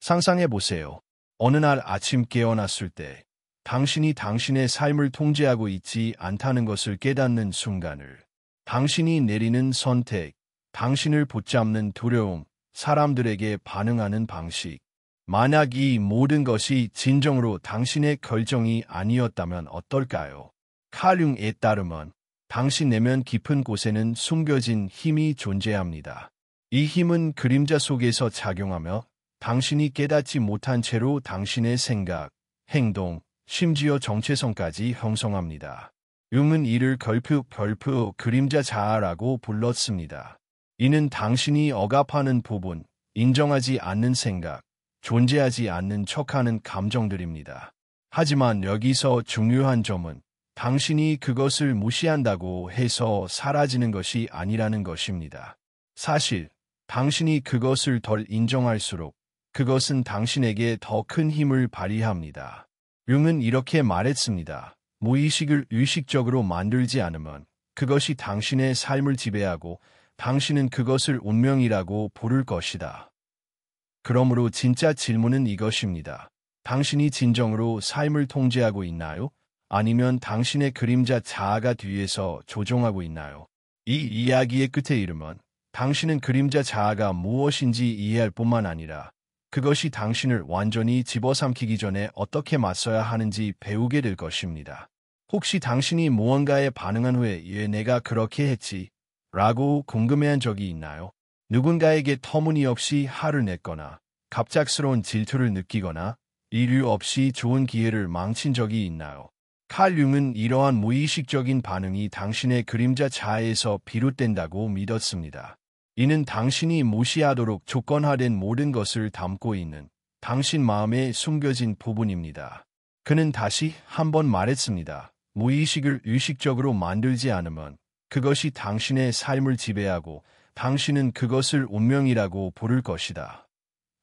상상해 보세요. 어느 날 아침 깨어났을 때 당신이 당신의 삶을 통제하고 있지 않다는 것을 깨닫는 순간을, 당신이 내리는 선택, 당신을 붙잡는 두려움, 사람들에게 반응하는 방식. 만약 이 모든 것이 진정으로 당신의 결정이 아니었다면 어떨까요? 칼 융에 따르면 당신 내면 깊은 곳에는 숨겨진 힘이 존재합니다. 이 힘은 그림자 속에서 작용하며 당신이 깨닫지 못한 채로 당신의 생각, 행동, 심지어 정체성까지 형성합니다. 융은 이를 결프 그림자 자아라고 불렀습니다. 이는 당신이 억압하는 부분, 인정하지 않는 생각, 존재하지 않는 척하는 감정들입니다. 하지만 여기서 중요한 점은 당신이 그것을 무시한다고 해서 사라지는 것이 아니라는 것입니다. 사실, 당신이 그것을 덜 인정할수록 그것은 당신에게 더 큰 힘을 발휘합니다. 융은 이렇게 말했습니다. 무의식을 의식적으로 만들지 않으면 그것이 당신의 삶을 지배하고 당신은 그것을 운명이라고 부를 것이다. 그러므로 진짜 질문은 이것입니다. 당신이 진정으로 삶을 통제하고 있나요? 아니면 당신의 그림자 자아가 뒤에서 조종하고 있나요? 이 이야기의 끝에 이르면 당신은 그림자 자아가 무엇인지 이해할 뿐만 아니라 그것이 당신을 완전히 집어삼키기 전에 어떻게 맞서야 하는지 배우게 될 것입니다. 혹시 당신이 무언가에 반응한 후에 왜 내가 그렇게 했지? 라고 궁금해한 적이 있나요? 누군가에게 터무니없이 화를 냈거나 갑작스러운 질투를 느끼거나 이유 없이 좋은 기회를 망친 적이 있나요? 칼 융은 이러한 무의식적인 반응이 당신의 그림자 자아에서 비롯된다고 믿었습니다. 이는 당신이 무시하도록 조건화된 모든 것을 담고 있는 당신 마음에 숨겨진 부분입니다. 그는 다시 한번 말했습니다. 무의식을 의식적으로 만들지 않으면 그것이 당신의 삶을 지배하고 당신은 그것을 운명이라고 부를 것이다.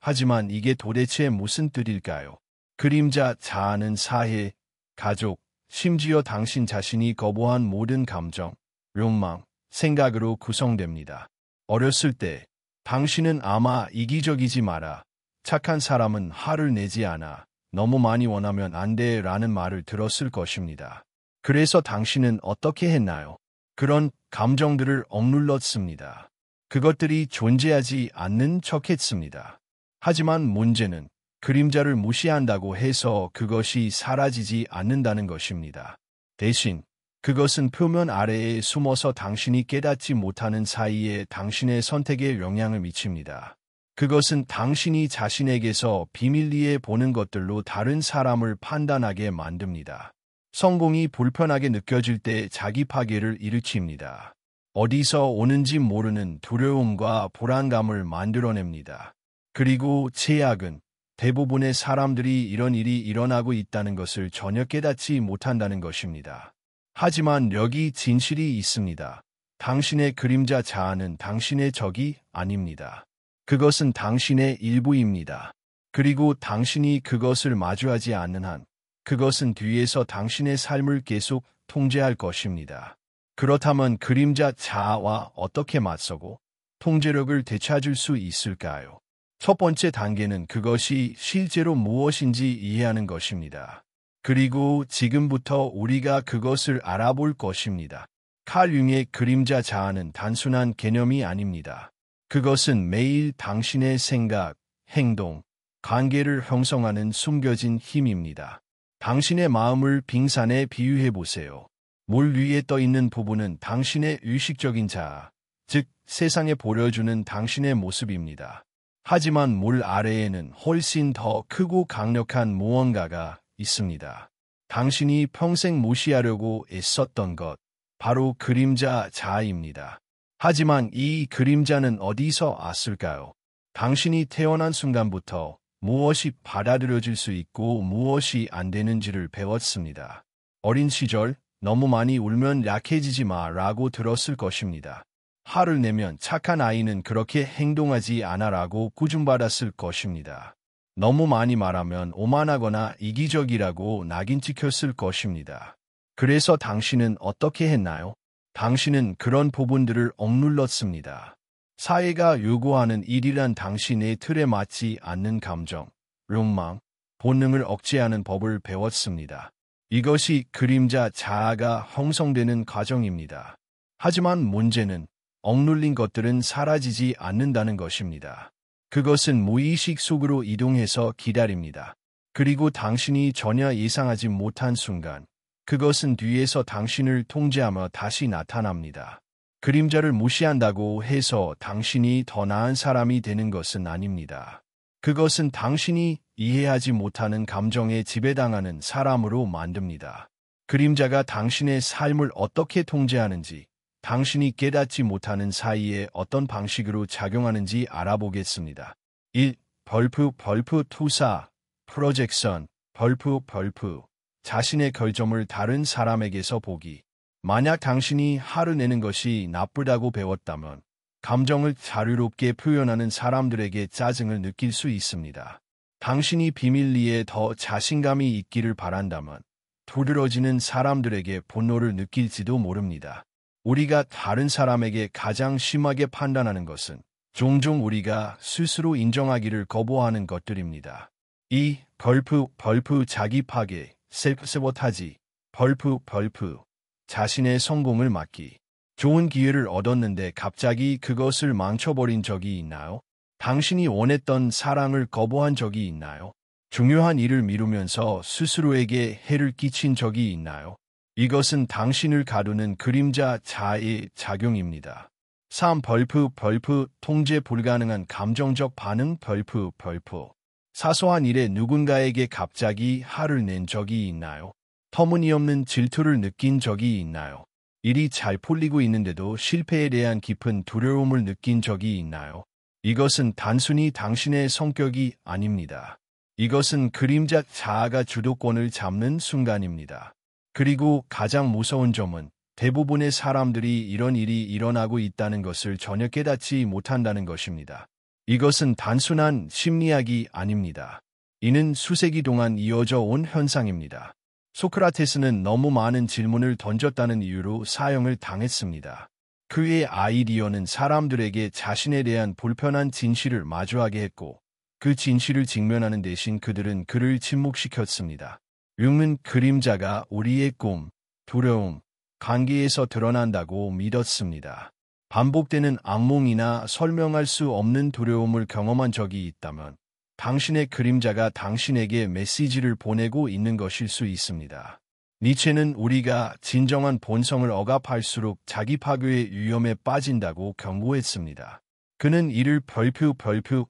하지만 이게 도대체 무슨 뜻일까요? 그림자 자아는 사회, 가족, 심지어 당신 자신이 거부한 모든 감정, 욕망, 생각으로 구성됩니다. 어렸을 때 당신은 아마 이기적이지 마라, 착한 사람은 화를 내지 않아, 너무 많이 원하면 안 돼 라는 말을 들었을 것입니다. 그래서 당신은 어떻게 했나요? 그런 감정들을 억눌렀습니다. 그것들이 존재하지 않는 척했습니다. 하지만 문제는 그림자를 무시한다고 해서 그것이 사라지지 않는다는 것입니다. 대신 그것은 표면 아래에 숨어서 당신이 깨닫지 못하는 사이에 당신의 선택에 영향을 미칩니다. 그것은 당신이 자신에게서 비밀리에 보는 것들로 다른 사람을 판단하게 만듭니다. 성공이 불편하게 느껴질 때 자기 파괴를 일으킵니다. 어디서 오는지 모르는 두려움과 불안감을 만들어냅니다. 그리고 최악은 대부분의 사람들이 이런 일이 일어나고 있다는 것을 전혀 깨닫지 못한다는 것입니다. 하지만 여기 진실이 있습니다. 당신의 그림자 자아는 당신의 적이 아닙니다. 그것은 당신의 일부입니다. 그리고 당신이 그것을 마주하지 않는 한 그것은 뒤에서 당신의 삶을 계속 통제할 것입니다. 그렇다면 그림자 자아와 어떻게 맞서고 통제력을 되찾을 수 있을까요? 첫 번째 단계는 그것이 실제로 무엇인지 이해하는 것입니다. 그리고 지금부터 우리가 그것을 알아볼 것입니다. 칼 융의 그림자 자아는 단순한 개념이 아닙니다. 그것은 매일 당신의 생각, 행동, 관계를 형성하는 숨겨진 힘입니다. 당신의 마음을 빙산에 비유해 보세요. 물 위에 떠 있는 부분은 당신의 의식적인 자아, 즉 세상에 보여주는 당신의 모습입니다. 하지만 물 아래에는 훨씬 더 크고 강력한 무언가가 있습니다. 당신이 평생 무시하려고 애썼던 것, 바로 그림자 자아입니다. 하지만 이 그림자는 어디서 왔을까요? 당신이 태어난 순간부터 무엇이 받아들여질 수 있고 무엇이 안 되는지를 배웠습니다. 어린 시절 너무 많이 울면 약해지지 마 라고 들었을 것입니다. 화를 내면 착한 아이는 그렇게 행동하지 않아 라고 꾸중받았을 것입니다. 너무 많이 말하면 오만하거나 이기적이라고 낙인 찍혔을 것입니다. 그래서 당신은 어떻게 했나요? 당신은 그런 부분들을 억눌렀습니다. 사회가 요구하는 일이란 당신의 틀에 맞지 않는 감정, 욕망, 본능을 억제하는 법을 배웠습니다. 이것이 그림자 자아가 형성되는 과정입니다. 하지만 문제는 억눌린 것들은 사라지지 않는다는 것입니다. 그것은 무의식 속으로 이동해서 기다립니다. 그리고 당신이 전혀 예상하지 못한 순간, 그것은 뒤에서 당신을 통제하며 다시 나타납니다. 그림자를 무시한다고 해서 당신이 더 나은 사람이 되는 것은 아닙니다. 그것은 당신이 이해하지 못하는 감정에 지배당하는 사람으로 만듭니다. 그림자가 당신의 삶을 어떻게 통제하는지, 당신이 깨닫지 못하는 사이에 어떤 방식으로 작용하는지 알아보겠습니다. 1. 벌프 투사, 프로젝션, 벌프. 자신의 결점을 다른 사람에게서 보기. 만약 당신이 화를 내는 것이 나쁘다고 배웠다면, 감정을 자유롭게 표현하는 사람들에게 짜증을 느낄 수 있습니다. 당신이 비밀리에 더 자신감이 있기를 바란다면, 두드러지는 사람들에게 분노를 느낄지도 모릅니다. 우리가 다른 사람에게 가장 심하게 판단하는 것은 종종 우리가 스스로 인정하기를 거부하는 것들입니다. 2. 벌프 자기 파괴, 셀프세보타지, 벌프. 자신의 성공을 막기. 좋은 기회를 얻었는데 갑자기 그것을 망쳐버린 적이 있나요? 당신이 원했던 사랑을 거부한 적이 있나요? 중요한 일을 미루면서 스스로에게 해를 끼친 적이 있나요? 이것은 당신을 가두는 그림자 자아의 작용입니다. 3. 벌프, 통제 불가능한 감정적 반응, 벌프. 사소한 일에 누군가에게 갑자기 화를 낸 적이 있나요? 터무니없는 질투를 느낀 적이 있나요? 일이 잘 풀리고 있는데도 실패에 대한 깊은 두려움을 느낀 적이 있나요? 이것은 단순히 당신의 성격이 아닙니다. 이것은 그림자 자아가 주도권을 잡는 순간입니다. 그리고 가장 무서운 점은 대부분의 사람들이 이런 일이 일어나고 있다는 것을 전혀 깨닫지 못한다는 것입니다. 이것은 단순한 심리학이 아닙니다. 이는 수세기 동안 이어져 온 현상입니다. 소크라테스는 너무 많은 질문을 던졌다는 이유로 사형을 당했습니다. 그의 아이디어는 사람들에게 자신에 대한 불편한 진실을 마주하게 했고, 그 진실을 직면하는 대신 그들은 그를 침묵시켰습니다. 융은 그림자가 우리의 꿈, 두려움, 관계에서 드러난다고 믿었습니다. 반복되는 악몽이나 설명할 수 없는 두려움을 경험한 적이 있다면 당신의 그림자가 당신에게 메시지를 보내고 있는 것일 수 있습니다. 니체는 우리가 진정한 본성을 억압할수록 자기 파괴의 위험에 빠진다고 경고했습니다. 그는 이를 벌표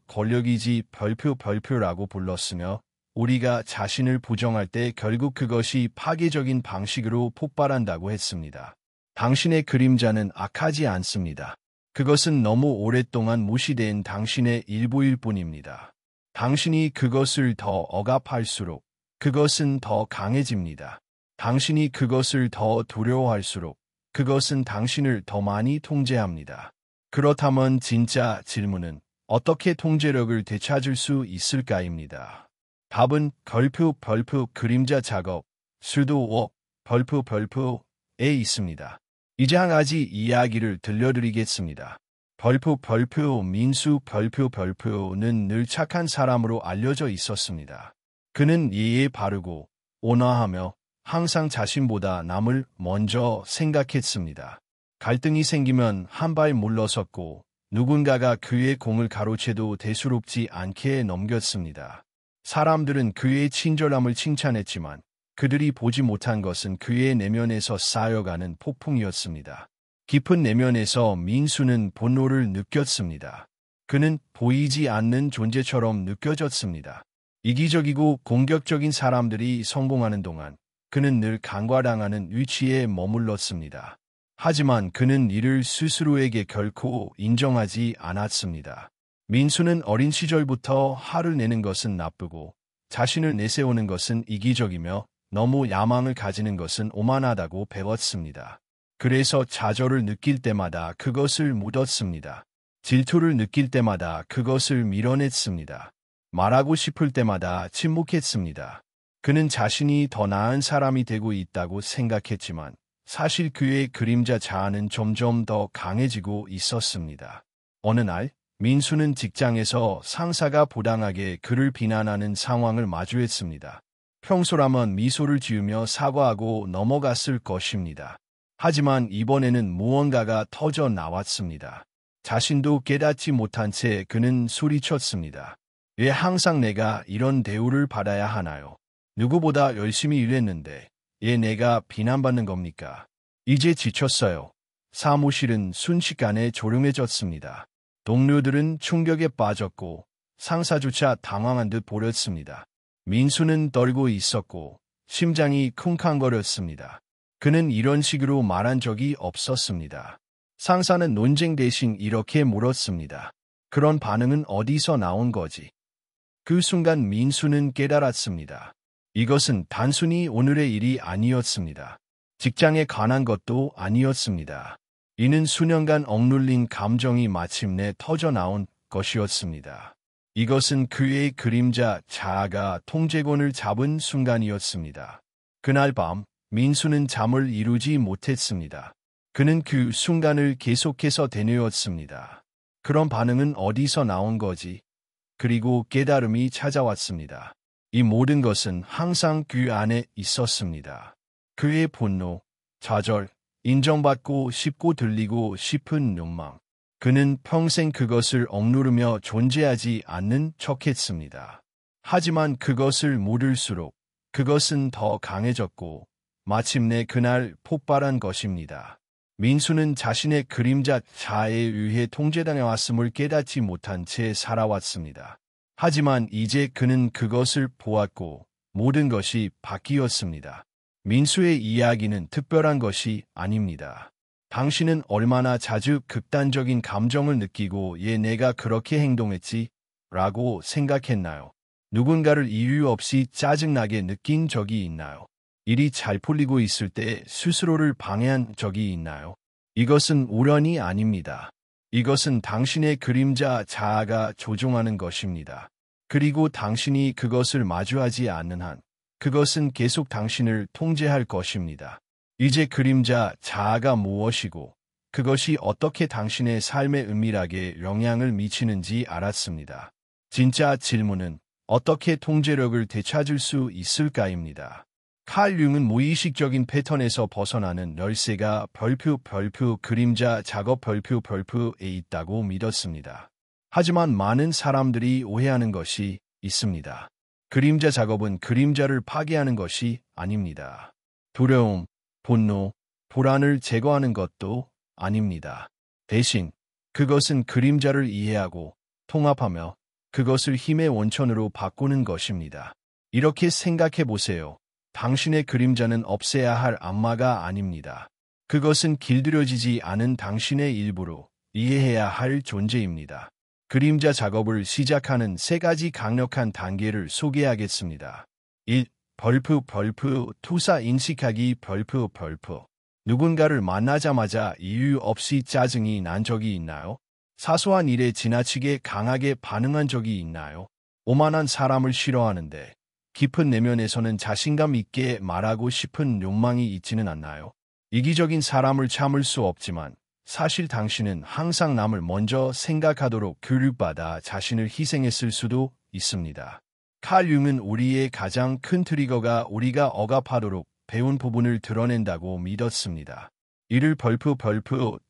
권력이지 벌표라고 불렀으며 우리가 자신을 부정할 때 결국 그것이 파괴적인 방식으로 폭발한다고 했습니다. 당신의 그림자는 악하지 않습니다. 그것은 너무 오랫동안 무시된 당신의 일부일 뿐입니다. 당신이 그것을 더 억압할수록 그것은 더 강해집니다. 당신이 그것을 더 두려워할수록 그것은 당신을 더 많이 통제합니다. 그렇다면 진짜 질문은 어떻게 통제력을 되찾을 수 있을까입니다. 답은 벌프 그림자 작업, 수도웍, 벌프에 있습니다. 이제 한 가지 이야기를 들려드리겠습니다. 민수 벌프는 늘 착한 사람으로 알려져 있었습니다. 그는 예의 바르고 온화하며 항상 자신보다 남을 먼저 생각했습니다. 갈등이 생기면 한 발 물러섰고 누군가가 그의 공을 가로채도 대수롭지 않게 넘겼습니다. 사람들은 그의 친절함을 칭찬했지만 그들이 보지 못한 것은 그의 내면에서 쌓여가는 폭풍이었습니다. 깊은 내면에서 민수는 분노를 느꼈습니다. 그는 보이지 않는 존재처럼 느껴졌습니다. 이기적이고 공격적인 사람들이 성공하는 동안 그는 늘 간과당하는 위치에 머물렀습니다. 하지만 그는 이를 스스로에게 결코 인정하지 않았습니다. 민수는 어린 시절부터 화를 내는 것은 나쁘고 자신을 내세우는 것은 이기적이며 너무 야망을 가지는 것은 오만하다고 배웠습니다. 그래서 좌절을 느낄 때마다 그것을 묻었습니다. 질투를 느낄 때마다 그것을 밀어냈습니다. 말하고 싶을 때마다 침묵했습니다. 그는 자신이 더 나은 사람이 되고 있다고 생각했지만 사실 그의 그림자 자아는 점점 더 강해지고 있었습니다. 어느 날 민수는 직장에서 상사가 부당하게 그를 비난하는 상황을 마주했습니다. 평소라면 미소를 지으며 사과하고 넘어갔을 것입니다. 하지만 이번에는 무언가가 터져 나왔습니다. 자신도 깨닫지 못한 채 그는 소리쳤습니다. 왜 항상 내가 이런 대우를 받아야 하나요? 누구보다 열심히 일했는데 왜 내가 비난받는 겁니까? 이제 지쳤어요. 사무실은 순식간에 조용해졌습니다. 동료들은 충격에 빠졌고 상사조차 당황한 듯 보였습니다. 민수는 떨고 있었고 심장이 쿵쾅거렸습니다. 그는 이런 식으로 말한 적이 없었습니다. 상사는 논쟁 대신 이렇게 물었습니다. 그런 반응은 어디서 나온 거지? 그 순간 민수는 깨달았습니다. 이것은 단순히 오늘의 일이 아니었습니다. 직장에 관한 것도 아니었습니다. 이는 수년간 억눌린 감정이 마침내 터져나온 것이었습니다. 이것은 그의 그림자 자아가 통제권을 잡은 순간이었습니다. 그날 밤 민수는 잠을 이루지 못했습니다. 그는 그 순간을 계속해서 되뇌었습니다. 그런 반응은 어디서 나온 거지? 그리고 깨달음이 찾아왔습니다. 이 모든 것은 항상 그 안에 있었습니다. 그의 분노, 좌절, 인정받고 싶고 들리고 싶은 욕망. 그는 평생 그것을 억누르며 존재하지 않는 척했습니다. 하지만 그것을 물을수록 그것은 더 강해졌고 마침내 그날 폭발한 것입니다. 민수는 자신의 그림자 자아에 의해 통제당해왔음을 깨닫지 못한 채 살아왔습니다. 하지만 이제 그는 그것을 보았고 모든 것이 바뀌었습니다. 민수의 이야기는 특별한 것이 아닙니다. 당신은 얼마나 자주 극단적인 감정을 느끼고 예 내가 그렇게 행동했지? 라고 생각했나요? 누군가를 이유 없이 짜증나게 느낀 적이 있나요? 일이 잘 풀리고 있을 때 스스로를 방해한 적이 있나요? 이것은 우연이 아닙니다. 이것은 당신의 그림자 자아가 조종하는 것입니다. 그리고 당신이 그것을 마주하지 않는 한 그것은 계속 당신을 통제할 것입니다. 이제 그림자 자아가 무엇이고 그것이 어떻게 당신의 삶에 은밀하게 영향을 미치는지 알았습니다. 진짜 질문은 어떻게 통제력을 되찾을 수 있을까입니다. 칼 융은 무의식적인 패턴에서 벗어나는 열쇠가 별표 그림자 작업 별표에 있다고 믿었습니다. 하지만 많은 사람들이 오해하는 것이 있습니다. 그림자 작업은 그림자를 파괴하는 것이 아닙니다. 두려움, 분노, 불안을 제거하는 것도 아닙니다. 대신 그것은 그림자를 이해하고 통합하며 그것을 힘의 원천으로 바꾸는 것입니다. 이렇게 생각해 보세요. 당신의 그림자는 없애야 할 악마가 아닙니다. 그것은 길들여지지 않은 당신의 일부로 이해해야 할 존재입니다. 그림자 작업을 시작하는 3가지 강력한 단계를 소개하겠습니다. 1. 투사 인식하기 누군가를 만나자마자 이유 없이 짜증이 난 적이 있나요? 사소한 일에 지나치게 강하게 반응한 적이 있나요? 오만한 사람을 싫어하는데 깊은 내면에서는 자신감 있게 말하고 싶은 욕망이 있지는 않나요? 이기적인 사람을 참을 수 없지만 사실 당신은 항상 남을 먼저 생각하도록 교육받아 자신을 희생했을 수도 있습니다. 칼 융은 우리의 가장 큰 트리거가 우리가 억압하도록 배운 부분을 드러낸다고 믿었습니다. 이를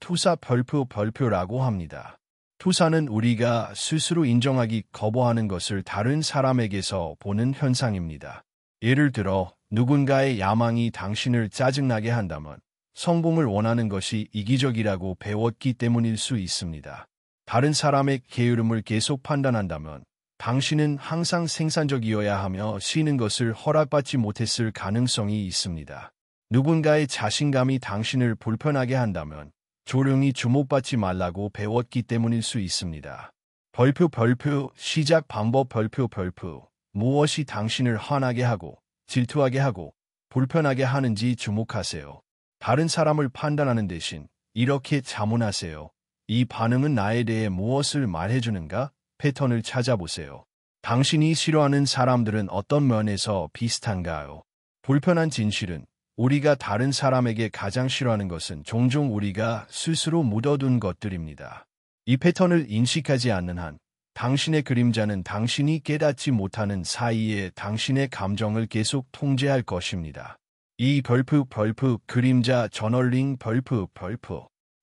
투사 별표라고 합니다. 투사는 우리가 스스로 인정하기 거부하는 것을 다른 사람에게서 보는 현상입니다. 예를 들어 누군가의 야망이 당신을 짜증나게 한다면 성공을 원하는 것이 이기적이라고 배웠기 때문일 수 있습니다. 다른 사람의 게으름을 계속 판단한다면 당신은 항상 생산적이어야 하며 쉬는 것을 허락받지 못했을 가능성이 있습니다. 누군가의 자신감이 당신을 불편하게 한다면 조용히 주목받지 말라고 배웠기 때문일 수 있습니다. 시작 방법 무엇이 당신을 화나게 하고 질투하게 하고 불편하게 하는지 주목하세요. 다른 사람을 판단하는 대신 이렇게 자문하세요. 이 반응은 나에 대해 무엇을 말해주는가? 패턴을 찾아보세요. 당신이 싫어하는 사람들은 어떤 면에서 비슷한가요? 불편한 진실은 우리가 다른 사람에게 가장 싫어하는 것은 종종 우리가 스스로 묻어둔 것들입니다. 이 패턴을 인식하지 않는 한 당신의 그림자는 당신이 깨닫지 못하는 사이에 당신의 감정을 계속 통제할 것입니다. 이 벌프 그림자 저널링 벌프.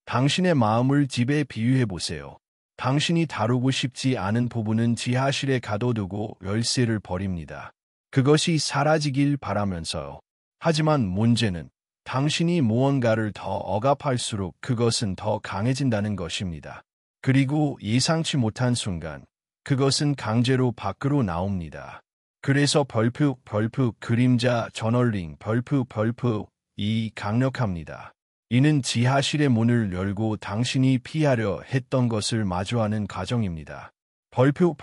당신의 마음을 집에 비유해 보세요. 당신이 다루고 싶지 않은 부분은 지하실에 가둬두고 열쇠를 버립니다. 그것이 사라지길 바라면서요. 하지만 문제는 당신이 무언가를 더 억압할수록 그것은 더 강해진다는 것입니다. 그리고 예상치 못한 순간 그것은 강제로 밖으로 나옵니다. 그래서 벌프 그림자 저널링 벌프 이 강력합니다. 이는 지하실의 문을 열고 당신이 피하려 했던 것을 마주하는 과정입니다. 벌프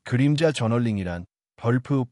그림자 저널링이란 벌프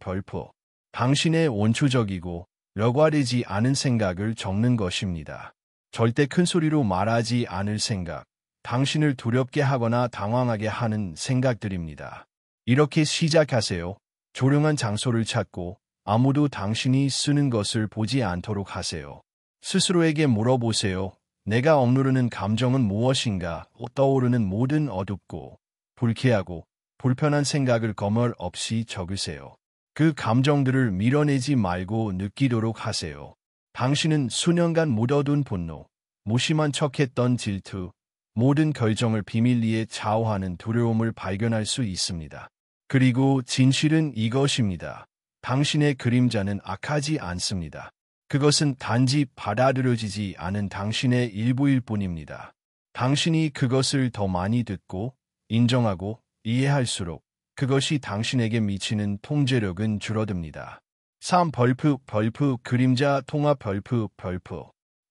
당신의 원초적이고 여과되지 않은 생각을 적는 것입니다. 절대 큰 소리로 말하지 않을 생각, 당신을 두렵게 하거나 당황하게 하는 생각들입니다. 이렇게 시작하세요. 조용한 장소를 찾고 아무도 당신이 쓰는 것을 보지 않도록 하세요. 스스로에게 물어보세요. 내가 억누르는 감정은 무엇인가? 떠오르는 모든 어둡고 불쾌하고 불편한 생각을 거멀 없이 적으세요. 그 감정들을 밀어내지 말고 느끼도록 하세요. 당신은 수년간 묻어둔 분노, 무심한 척했던 질투, 모든 결정을 비밀리에 좌우하는 두려움을 발견할 수 있습니다. 그리고 진실은 이것입니다. 당신의 그림자는 악하지 않습니다. 그것은 단지 받아들여지지 않은 당신의 일부일 뿐입니다. 당신이 그것을 더 많이 듣고 인정하고 이해할수록 그것이 당신에게 미치는 통제력은 줄어듭니다. 3. 벌프 그림자 통합 벌프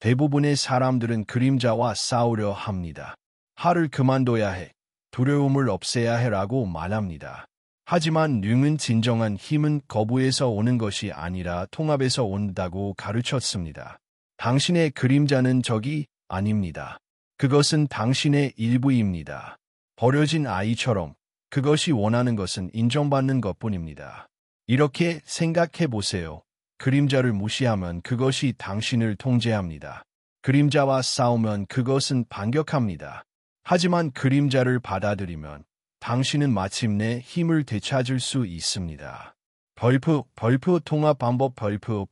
대부분의 사람들은 그림자와 싸우려 합니다. 화를 그만둬야 해, 두려움을 없애야 해라고 말합니다. 하지만 융은 진정한 힘은 거부에서 오는 것이 아니라 통합에서 온다고 가르쳤습니다. 당신의 그림자는 적이 아닙니다. 그것은 당신의 일부입니다. 버려진 아이처럼 그것이 원하는 것은 인정받는 것뿐입니다. 이렇게 생각해 보세요. 그림자를 무시하면 그것이 당신을 통제합니다. 그림자와 싸우면 그것은 반격합니다. 하지만 그림자를 받아들이면 당신은 마침내 힘을 되찾을 수 있습니다. 벌프 통합 방법 벌프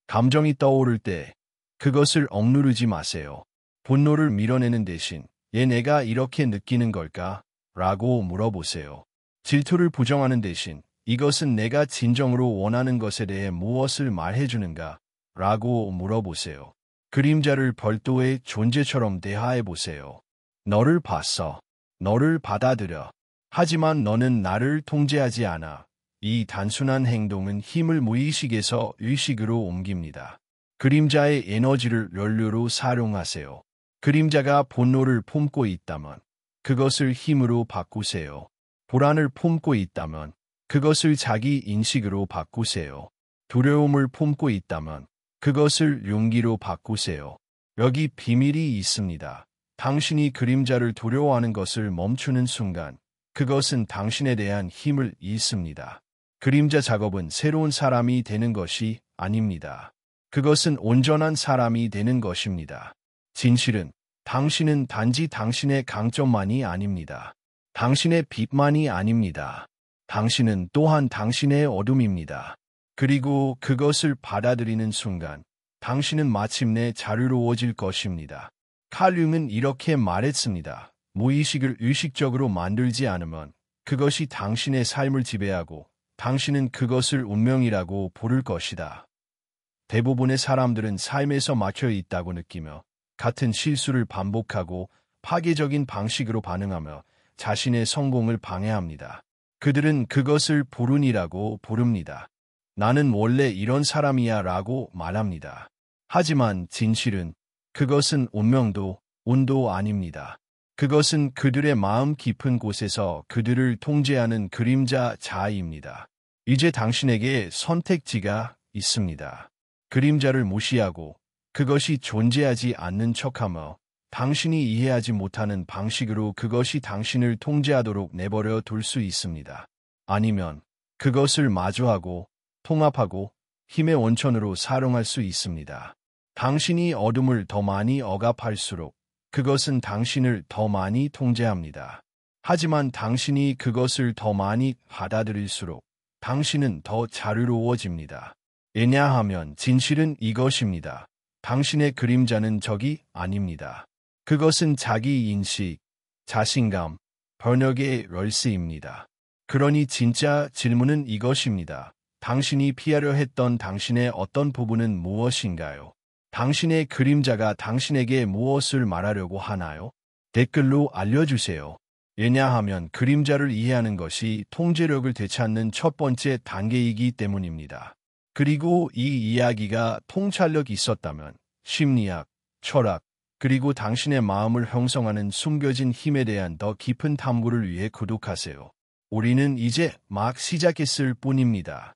감정이 떠오를 때 그것을 억누르지 마세요. 분노를 밀어내는 대신 얘 내가 이렇게 느끼는 걸까? 라고 물어보세요. 질투를 부정하는 대신 이것은 내가 진정으로 원하는 것에 대해 무엇을 말해주는가? 라고 물어보세요. 그림자를 별도의 존재처럼 대하해보세요. 너를 봤어. 너를 받아들여. 하지만 너는 나를 통제하지 않아. 이 단순한 행동은 힘을 무의식에서 의식으로 옮깁니다. 그림자의 에너지를 연료로 사용하세요. 그림자가 분노를 품고 있다면 그것을 힘으로 바꾸세요. 불안을 품고 있다면 그것을 자기 인식으로 바꾸세요. 두려움을 품고 있다면 그것을 용기로 바꾸세요. 여기 비밀이 있습니다. 당신이 그림자를 두려워하는 것을 멈추는 순간 그것은 당신에 대한 힘을 잃습니다. 그림자 작업은 새로운 사람이 되는 것이 아닙니다. 그것은 온전한 사람이 되는 것입니다. 진실은 당신은 단지 당신의 강점만이 아닙니다. 당신의 빛만이 아닙니다. 당신은 또한 당신의 어둠입니다. 그리고 그것을 받아들이는 순간 당신은 마침내 자유로워질 것입니다. 칼 융은 이렇게 말했습니다. 무의식을 의식적으로 만들지 않으면 그것이 당신의 삶을 지배하고 당신은 그것을 운명이라고 부를 것이다. 대부분의 사람들은 삶에서 막혀 있다고 느끼며 같은 실수를 반복하고 파괴적인 방식으로 반응하며 자신의 성공을 방해합니다. 그들은 그것을 불운이라고 부릅니다. 나는 원래 이런 사람이야 라고 말합니다. 하지만 진실은 그것은 운명도 운도 아닙니다. 그것은 그들의 마음 깊은 곳에서 그들을 통제하는 그림자 자아입니다. 이제 당신에게 선택지가 있습니다. 그림자를 무시하고 그것이 존재하지 않는 척하며 당신이 이해하지 못하는 방식으로 그것이 당신을 통제하도록 내버려 둘 수 있습니다. 아니면 그것을 마주하고 통합하고 힘의 원천으로 사용할 수 있습니다. 당신이 어둠을 더 많이 억압할수록 그것은 당신을 더 많이 통제합니다. 하지만 당신이 그것을 더 많이 받아들일수록 당신은 더 자유로워집니다. 왜냐하면 진실은 이것입니다. 당신의 그림자는 적이 아닙니다. 그것은 자기 인식, 자신감, 번역의 열쇠입니다. 그러니 진짜 질문은 이것입니다. 당신이 피하려 했던 당신의 어떤 부분은 무엇인가요? 당신의 그림자가 당신에게 무엇을 말하려고 하나요? 댓글로 알려주세요. 왜냐하면 그림자를 이해하는 것이 통제력을 되찾는 첫 번째 단계이기 때문입니다. 그리고 이 이야기가 통찰력이 있었다면 심리학, 철학, 그리고 당신의 마음을 형성하는 숨겨진 힘에 대한 더 깊은 탐구를 위해 구독하세요. 우리는 이제 막 시작했을 뿐입니다.